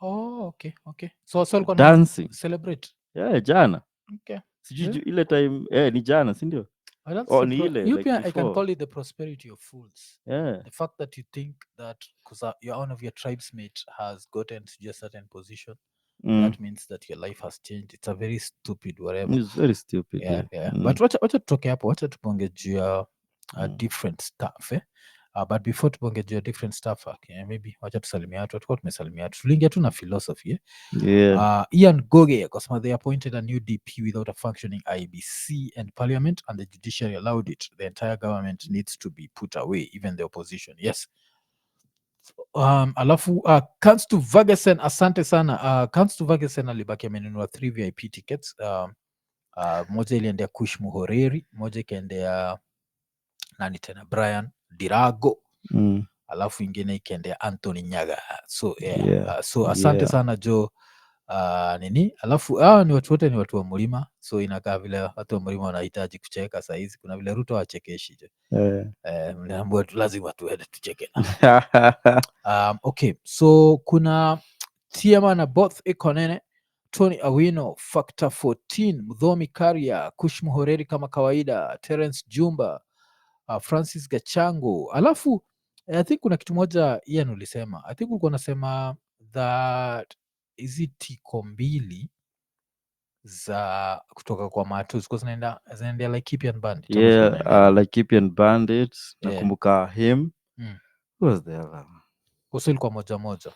Oh, okay. So alikuwa na Dancing. celebrate. Yeah, jana. Okay. Sijui ile time, ni jana, si ndio? That's Oh, ni ile you like I can before. call it the prosperity of fools. Yeah. The fact that you think that because one of your tribesmate has gotten to just a certain position, that means that your life has changed. It's a very stupid whatever. It's very stupid. Yeah. But wacha tutoke hapo, wacha tuponge juu ya different stuff but before tuponge juu ya different stuff maybe wacha tusalimia watu, tulikuwa tumesalimia watu, tuliingia tu na philosophy Ian Goge akasema they appointed a new DP without a functioning IBC and parliament and the judiciary allowed it. The entire government needs to be put away, even the opposition. Yes, Alafu Kanstu Vagesen, asante sana. Kanstu Vagesen alibaki amenunua 3 VIP tickets. Moja iliendea Kush Muhoreri, moja ikaendea nani tena, Brian Dirago, alafu ingine ikaendea Anthony Nyaga. So Yeah. so asante sana Jo. Nini, alafu hawa ni watu wote, ni watu wa mlima, so inakaa vile watu wa mlima wanahitaji kucheka sahizi. Kuna vile Ruto wachekeshi Jo. Mliambiwa tu lazima tuende tucheke na okay, so kuna Tiama na both Ikonene, Tony Awino, Factor 14, Mdhomi Karia, Kush Muhoreri kama kawaida, Terence Jumba, Francis Gachango. Alafu I think kuna kitu moja Ian ulisema, I think ulikuwa unasema that hizi tiko mbili za kutoka kwa Matu zilikuwa zinaendea Laikipian Bandit ama zilikuwa zinaendea Laikipian Bandits. Nakumbuka him. Who was the other? Kuso ilikuwa moja moja.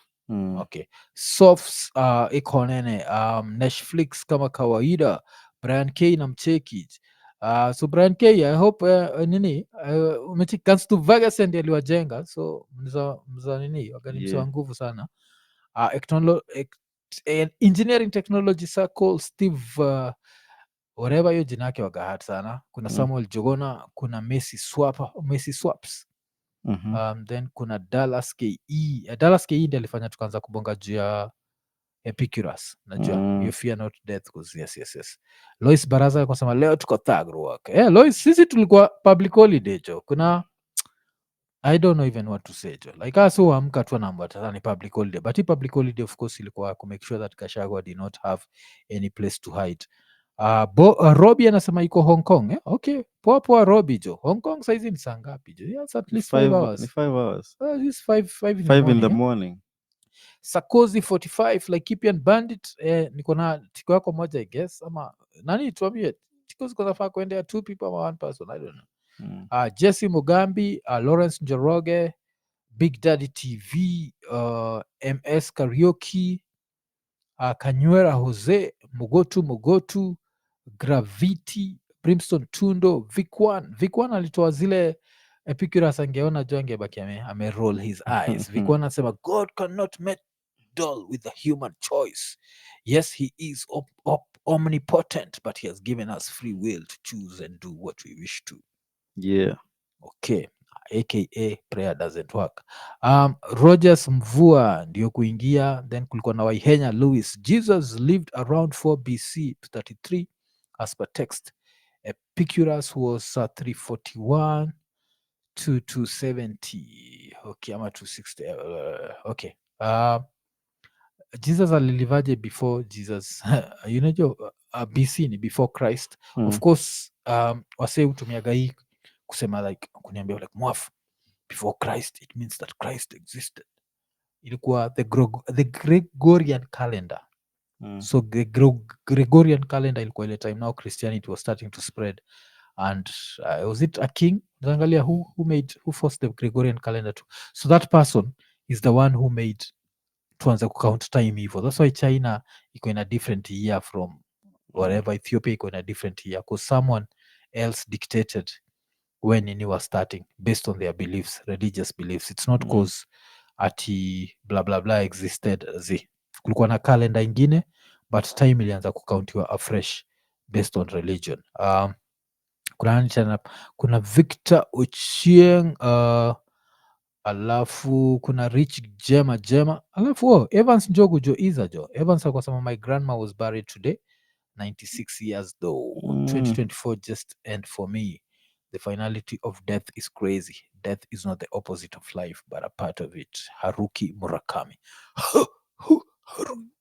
Okay. Softs Ikonene, Netflix kama kawaida, Brian K na mcheki. So Brian K, I hope nini umecheki Kanstu Vagesen ndiye aliwajenga, so mza nini waganimsa wa nguvu sana. Engineering Technology Circle, Steve whatever hiyo jina yake wagahat sana. Kuna Samuel Jogona, kuna Messi Swaps. Then kuna Dallas KE. Dallas KE ndiye alifanya tukaanza kubonga juu ya Epicurus. Najua you fear not death, because yes. Lois Baraza alikuwa sema leo tuko thug work. Lois, sisi tulikuwa public holiday Jo. Kuna I don't know even what to say Jo. Like aso amka tu namba tata ni public holiday. But hii public holiday of course ilikuwa to make sure that Gachagua did not have any place to hide. Robbie anasema iko Hong Kong. Okay, poa Robbie Jo. Hong Kong saizi ni saa ngapi Jo? Yes, at least 5 hours. Ni 5 hours. This 5 in the morning. Sarkozy 45, Laikipian Bandit. Niko na tiko yako moja I guess, ama nani tuambie tiko ziko nafaa kuendea 2 people ama 1 person, I don't know. Jesse Mugambi, Lawrence Njoroge, Big Daddy TV, MS Karaoke, Kanywera Jose, Mugotu, Gravity, Brimstone Tundo, Vikwan alitoa zile Epicurus, angeona jo angebaki ame roll his eyes. Vikwan anasema God cannot meddle with the human choice. Yes, he is omnipotent, but he has given us free will to choose and do what we wish to. Yeah. Okay, aka prayer doesn't work. Rogers Mvua ndio kuingia. Then kulikuwa na Waihenya Louis. Jesus lived around 4 BC to 33 as per text. Epicurus was 341 to 270. Okay, ama 260. Okay. Jesus alilivaje before Jesus? BC ni before Christ. Of course, wase hutumiaga hii kusema like kuniambia like mwafu before Christ, it means that Christ existed. Ilikuwa the Gregorian calendar. So the Gregorian calendar ilikuwa ile time now Christianity was starting to spread, and was it a king? Zangalia who forced the Gregorian calendar to, so that person is the one who made tuanze kucount time hivyo. That's why China iko in a different year from whatever. Ethiopia iko in a different year because someone else dictated when Nini was starting based on their beliefs, religious beliefs. It's not cause ati blah blah blah existed. Kulikuwa na calendar ingine, but time ilianza kucountiwa afresh based on religion. Kuna nani tena? Kuna Victor Ochieng, alafu kuna Rich Jema, alafu Evans Njogu Jo Iza Jo. Evans alikuwa sema my grandma was buried today, 96 years though. 2024 just end for me. The finality of death is crazy. Death is not the opposite of life, but a part of it. Haruki Murakami.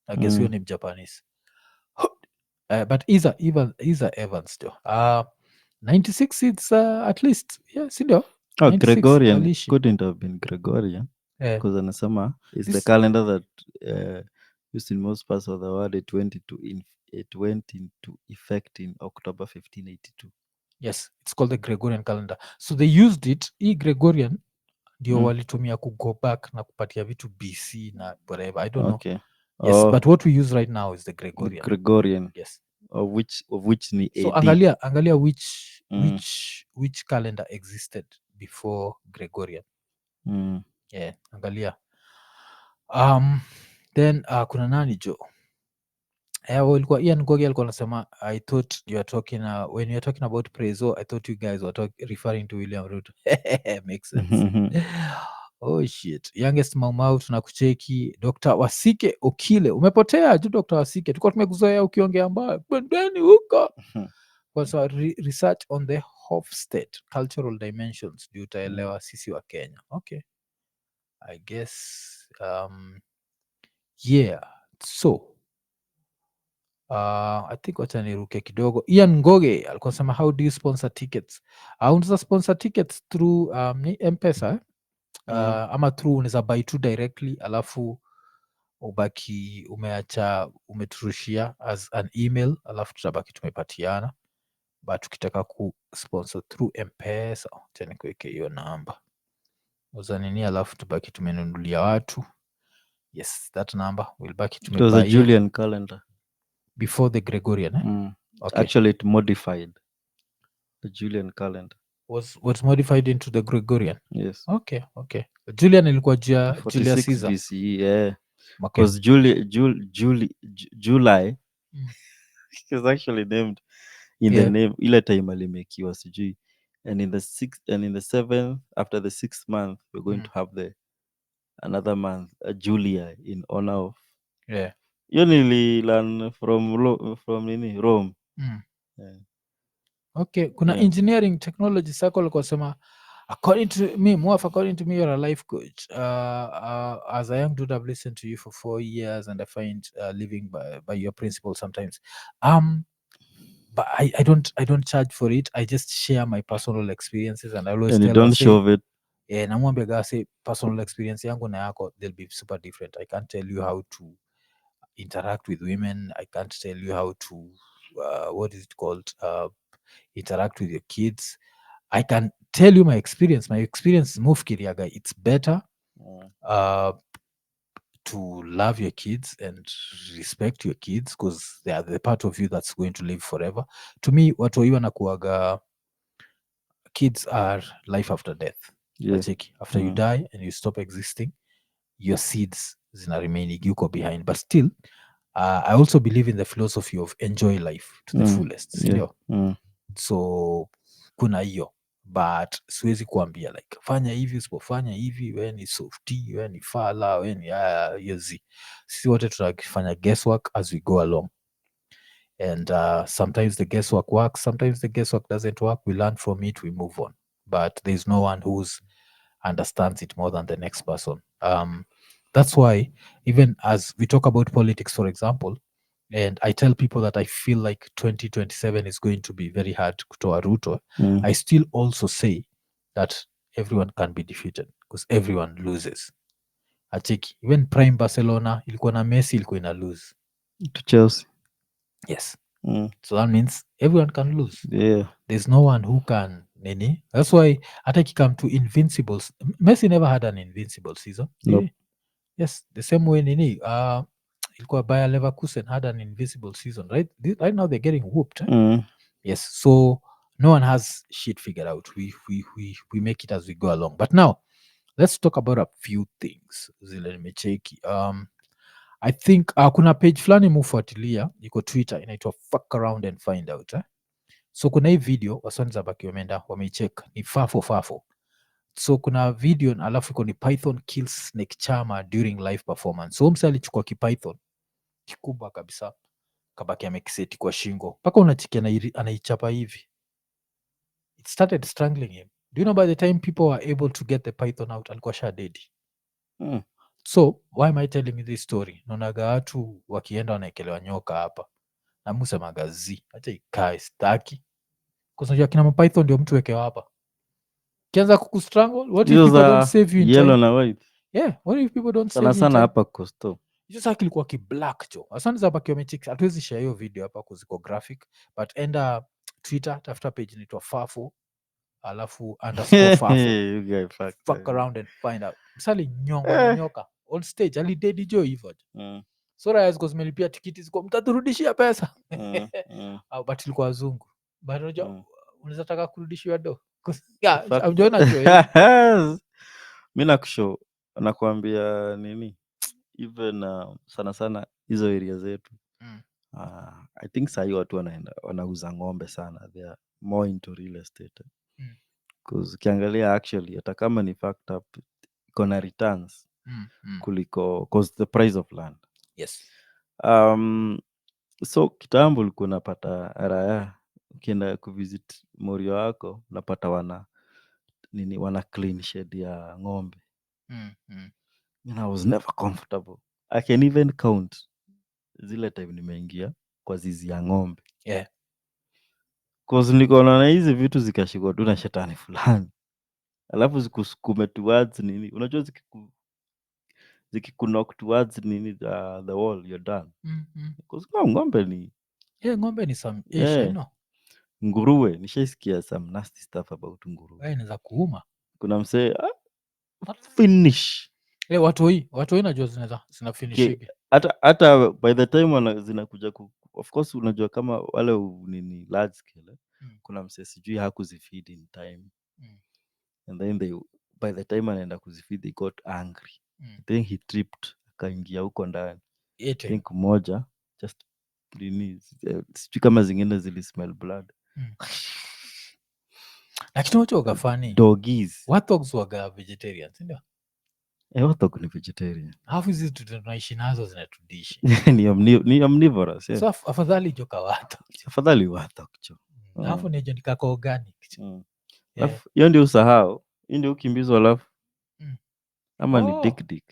I guess your name Japanese. But Iza Evans though. 96, it's at least, yeah, sindio? Gregorian. It couldn't have been Gregorian. Because anasema is the calendar that used in most parts of the world. It went into effect in October 1582. Yes, it's called the Gregorian calendar. So they used it, Gregorian ndio walitumia go back na kupatia vitu BC na whatever. I don't know. Yes, but what we use right now is the Gregorian. Yes. Of which ni so AD. angalia which calendar existed before Gregorian. Yeah, angalia Then kuna nani jo ilikuwa Ian Gogi alikuwa anasema I thought you are talking when you are talking about Prezo I thought you guys were referring to William Ruto. Makes sense. Oh shit, youngest Maumau tunakucheki. Dr. Wasike Okile umepotea tu. Dr. Wasike tulikuwa tumekuzoea ukiongea mbaya kwendeni huko kwa research on the Hofstede cultural dimensions ndio utaelewa sisi wa Kenya. Okay, I guess yeah, so I think wacha niruke kidogo. Ian Ngoge alikuwa sema how do you sponsor tickets? Unaweza sponsor tickets through ni M-Pesa ama through unaweza buy tu directly alafu ubaki umeturushia as an email alafu tutabaki tumepatiana, but ukitaka ku sponsor through M-Pesa acha nikuweke hiyo namba uza nini alafu tubaki tumenunulia watu. Yes, that number will baki It was a tumebuy Julian calendar. before the Gregorian. Okay. Actually, it modified the Julian calendar. Was modified into the Gregorian. Yes. Okay. Julian ilikuwa Julius 46 Caesar. BCE, yeah. Okay. Because July it was actually named in the name ile time alimekiwa sijui, and in the seventh, after the 6th month we're going to have another month, Julia, in honor of hiyo nililearn from nini Rome. Yeah. Okay, kuna engineering technology circle alikuwa sema according to me you're a life coach. As a young dude I've listened to you for 4 years and I find living by your principles sometimes. But I don't charge for it. I just share my personal experiences and I always And you tell don't show it. namwambia gase personal experience yangu na yako they'll be super different. I can't tell you how to interact with women. I can't tell you how to what is it called, interact with your kids. I can tell you my experience. My experience mufkiriaga it's better to love your kids and respect your kids because they are the part of you that's going to live forever. To me watu waiwa nakuaga kids are life after death. After you die and you stop existing, your seeds zina remain yuko behind, but still I also believe in the philosophy of enjoy life to the fullest, sindio? So kuna hiyo, but siwezi kuambia like fanya hivi, usipofanya hivi we ni softy, we ni fala, we ni yozi. Sisi wote tunafanya guesswork as we go along, and sometimes the guesswork works, sometimes the guesswork doesn't work. We learn from it, we move on, but there's no one who's understands it more than the next person. That's why even as we talk about politics, for example, and I tell people that I feel like 2027 is going to be very hard kutoa Ruto, I still also say that everyone can be defeated because everyone loses. Acheki, even prime Barcelona ilikuwa na Messi ilikuwa ina lose to Chelsea. Yes. So that means everyone can lose. Yeah. There's no one who can nini. That's why hata ikikam to invincibles, Messi never had an invincible season. Nope. Yes, the same way nini ilikuwa Bayer Leverkusen had an invincible season, right? Right now they're getting whooped. Yes, so no one has shit figured out. We make it as we go along. But now let's talk about a few things zile nimecheki. I think kuna page fulani mufuatilia iko Twitter inaitwa fuck around and find out. So kuna hii video wasaniza baki wameicheck ni fafo. So kuna video alafu iko ni Python kills snake charmer during live performance. So msa alichukua kipython kikubwa kabisa kabaki amekiseti kwa shingo mpaka unachikia anaichapa hivi. It started strangling him. Do you know by the time people were able to get the python out alikuwa sha dead. So why am I telling you this story? Naonaga watu wakienda wanaekelewa nyoka hapa na musemaga zi acha ikae staki kusanjua kina mapython ndio mtu wekewa hapa kianza kukustrangle. What if people don't save you in yellow time? na white Yeah, what if people don't save sana you in sana time? hapa Costo Hicho saa kilikuwa kiblack jo. Asante za baki wamechik. Hatuwezi share hiyo video hapa kuziko graphic, but enda Twitter tafuta page inaitwa Fafo alafu _Fafo. You guy Fuck around and find out. Msali nyongwa na nyoka on stage alidedi jo hivyo. So raya ziko zimelipia tikiti ziko mtaturudishia pesa. But ilikuwa wazungu. But unajua unaweza taka kurudishiwa do. Amjona jo. mi nakushow nakwambia nini even sana sana hizo area zetu. Mm. I think sahii watu wanauza ng'ombe sana, they are more into real estate. Mm. Cause ukiangalia actually hata kama ni fucked up, iko na returns Mm. Mm. kuliko, cause the price of land. Yes. um, so kitambo ulikuwa unapata raya, ukienda kuvisit morio wako unapata wana clean shed ya ng'ombe. Mm. Mm. I was never comfortable. I can even count zile time nimeingia kwa zizi ya ng'ombe, Yeah. cause nilikuwa naona hizi vitu zikashikwa tu na shetani fulani, alafu zikusukume towards nini, unajua zikikunock towards nini, the wall, you're done. Mm. Mm. Cause ng'ombe ni Yeah, ng'ombe ni some ish, eh, nguruwe. Nishaisikia some nasty stuff about nguruwe. inaweza kuuma. Kuna msee finish Watoi najua zina okay. finishigi. Hata by the time zinakuja of course unajua kama wale nini large scale. Mm. Kuna msee sijui hakuzifeed in time. Mm. And then by the time anaenda kuzifeed they got angry. Mm. Then he tripped akaingia huko ndani. I Ete. think moja just nini, sijui kama zingine zili smell blood. Mm. Lakini wacho waga funny. Doggies. Wathogs waga vegetarians, ndio? Warthog ni vegetarian. Alafu hizi tunaishi nazo zinatudishi. ni omnivorous, yeah. So afadhali joka wathogs. Afadhali warthog cho. Alafu nejo nikaka organic. Mm. Yeah. Alafu hiyo ndio usahau, hiyo ndio ukimbizwa, alafu Mm. ama ni Oh, dik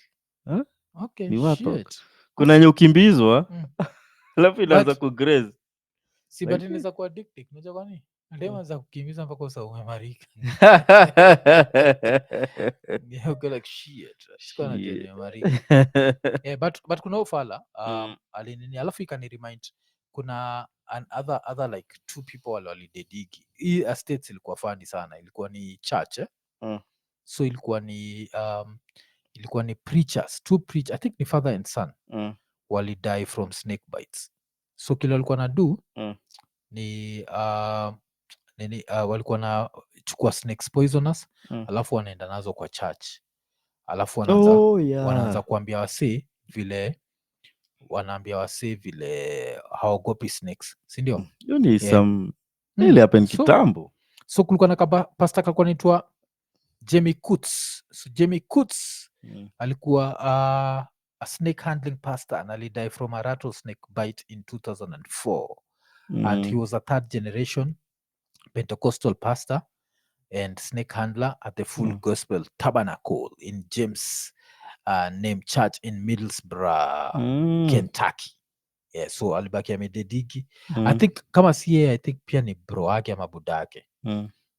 huh? okay, Ni warthog. shit. Kuna yenye ukimbizwa Mm. alafu inaanza But kugraze. si but inaweza kuwa addictive. Unajua kwa nini? Ndema za kukimbiza mpaka usa umemarika. Yeah, uko like shit. Sikuwa najua Shit. nimemarika. Yeah, but kuna ufala alinini, alafu ikani remind kuna other like two people walidedigi hii estates. Ilikuwa fani sana, ilikuwa ni church so ilikuwa ni preachers, two preachers, I think ni father and son walidie from snake bites. So kile walikuwa na do ni nini, walikuwa na chukua snakes poisonous alafu wanaenda nazo kwa church, alafu wanaanza kuambia wasee vile, wanaambia wasee vile hawagopi snakes, sindio? hiyo ni Yeah. some ili happen kitambo. So kulikuwa na pasta kalikuwa naitwa Jamie Coots. So Jamie Coots alikuwa a snake handling pastor and alidie from a rattlesnake bite in 2004 and he was a third generation Pentecostal pastor and snake handler at the Full Gospel Tabernacle in James name church in Middlesbrough, Kentucky. Yeah, so alibaki amededigi. I think kama siye, I think pia ni bro wake ama budake.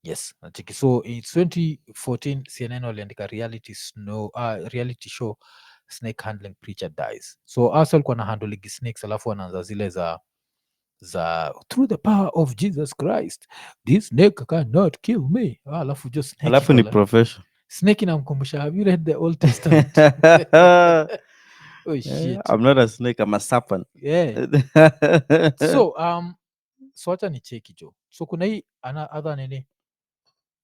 Yes, nachiki. So in 2014 CNN waliandika reality show snake handling preacher dies. So asa walikuwa na handling snakes, alafu wanaanza zile za through the power of Jesus Christ this snake cannot kill me. Alafu just snake, alafu ni profession. Snake inamkumbusha, have you read the Old Testament? Oh shit. I'm not a snake, I'm a serpent. Yeah. So so acha ni cheki jo. So kuna hii other nini.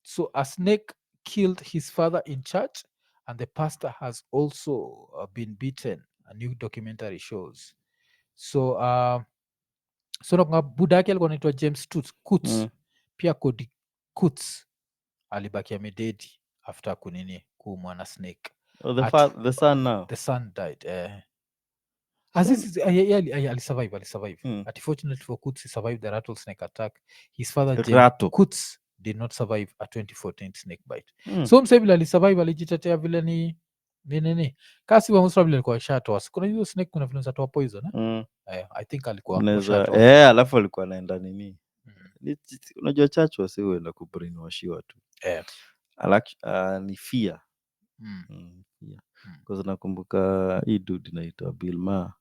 So a snake killed his father in church and the pastor has also been beaten, a new documentary shows. So so nakunga budaki alikuwa anaitwa James Coots. Pia Cody Coots alibaki amededi after kunini kuumwa na snake. The son now. The son died. Alisurvive. Fortunately for Coots, he survived the rattlesnake attack. His father James Coots did not survive a 2014 snake bite. So mse vile alisurvive, alijitetea vile ni nini. Kasi wa Musra vile alikuwa shatoa. Kuna hizo snake kuna vile zatoa poison. I think alikuwa shatoa. Alafu alikuwa anaenda nini. Unajua church wasi huenda kubrainwashiwa tu. Ni fear. Because nakumbuka hii dude inaitwa Bill Maher.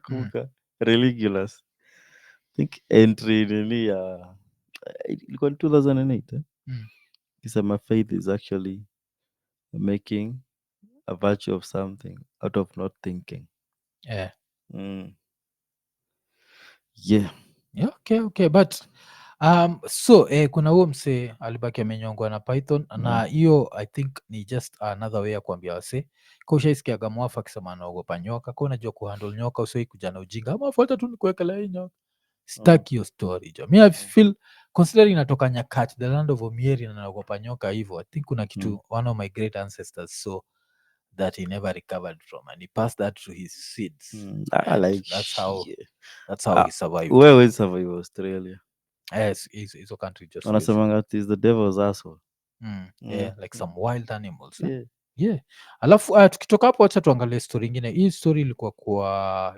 Kumbuka Religulous. I think entry nini ya ilikuwa 2008 kisema faith is actually making a virtue of something out of not thinking. Yeah. Yeah. Okay, but So kuna huo msee alibaki amenyongwa na python na hiyo I think ni just another way ya kuambia wase kaushaisikiaga mwafu akisema anaogopa nyoka ka unajua kuhandle nyoka usiwai kuja na ujinga ama fuata tu nikuekela hii nyoka staki hiyo story jo mi I feel considering natoka nyakach the land of omieri na naogopa nyoka hivyo I think kuna kitu one of my great ancestors so that he never recovered from and he passed that to his seeds and Like that's how he survived where will survive Australia? yes hizo country just Wanasemanga ati is the devil's asshole. yeah, like some wild animals Yeah. yeah alafu tukitoka hapo wacha tuangalie story ingine hii story ilikuwa kwa